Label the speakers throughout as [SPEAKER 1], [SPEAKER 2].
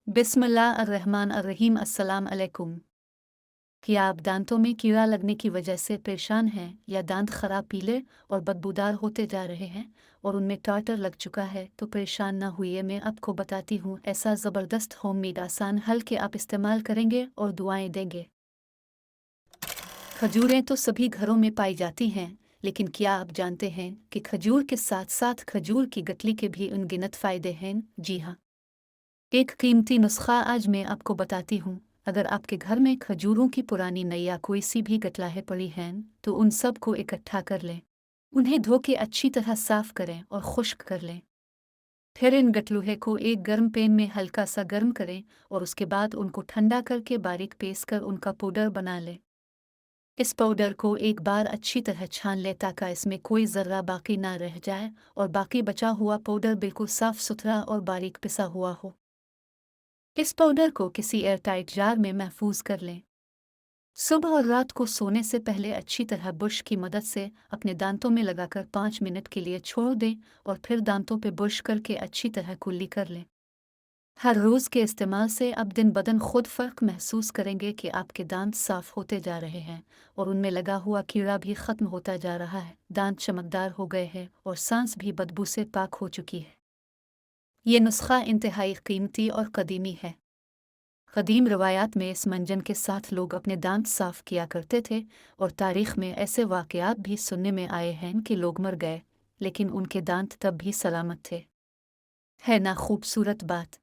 [SPEAKER 1] बिस्मिल्लाहिर्रहमानिर्रहीम। अस्सलाम अलैकुम। क्या आप दांतों में कीड़ा लगने की वजह से परेशान हैं या दांत खराब पीले और बदबूदार होते जा रहे हैं और उनमें टाटर लग चुका है? तो परेशान ना होइए, मैं आपको बताती हूँ ऐसा ज़बरदस्त होममेड आसान हल के आप इस्तेमाल करेंगे और दुआएं देंगे। खजूरें तो सभी घरों में पाई जाती हैं, लेकिन क्या आप जानते हैं कि खजूर के साथ साथ खजूर की गठली के भी अनगिनत फ़ायदे हैं? जी हाँ, एक कीमती नुस्खा आज मैं आपको बताती हूँ। अगर आपके घर में खजूरों की पुरानी नई या कोई सी भी गठलाहें पड़ी हैं, तो उन सब को इकट्ठा कर लें। उन्हें धो के अच्छी तरह साफ करें और खुश्क कर लें। फिर इन गठलूहे को एक गर्म पैन में हल्का सा गर्म करें और उसके बाद उनको ठंडा करके बारीक पीस कर उनका पाउडर बना लें। इस पाउडर को एक बार अच्छी तरह छान लें ताकि इसमें कोई ज़र्रा बाकी ना रह जाए और बाकी बचा हुआ पाउडर बिल्कुल साफ सुथरा और बारीक पिसा हुआ हो। इस पाउडर को किसी एयरटाइट जार में महफूज कर लें। सुबह और रात को सोने से पहले अच्छी तरह ब्रश की मदद से अपने दांतों में लगाकर 5 मिनट के लिए छोड़ दें और फिर दांतों पे ब्रश करके अच्छी तरह कुल्ली कर लें। हर रोज़ के इस्तेमाल से अब दिन बदन खुद फ़र्क महसूस करेंगे कि आपके दांत साफ होते जा रहे हैं और उनमें लगा हुआ कीड़ा भी ख़त्म होता जा रहा है। दांत चमकदार हो गए हैं और सांस भी बदबू से पाक हो चुकी है। ये नुस्खा इंतहाई कीमती और कदीमी है। कदीम रवायात में इस मंजन के साथ लोग अपने दांत साफ किया करते थे और तारीख में ऐसे वाक़यात भी सुनने में आए हैं कि लोग मर गए, लेकिन उनके दांत तब भी सलामत थे। है ना खूबसूरत बात?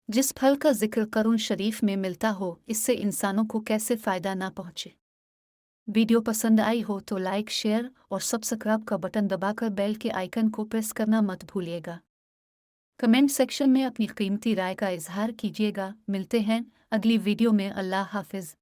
[SPEAKER 1] जिस फल का जिक्र करुण शरीफ में मिलता हो, इससे इंसानों को कैसे फ़ायदा ना पहुँचे। वीडियो पसंद आई हो तो लाइक, शेयर और सब्सक्राइब का बटन दबाकर बेल के आइकन को प्रेस करना मत भूलिएगा। कमेंट सेक्शन में अपनी कीमती राय का इजहार कीजिएगा। मिलते हैं अगली वीडियो में। अल्लाह हाफिज़।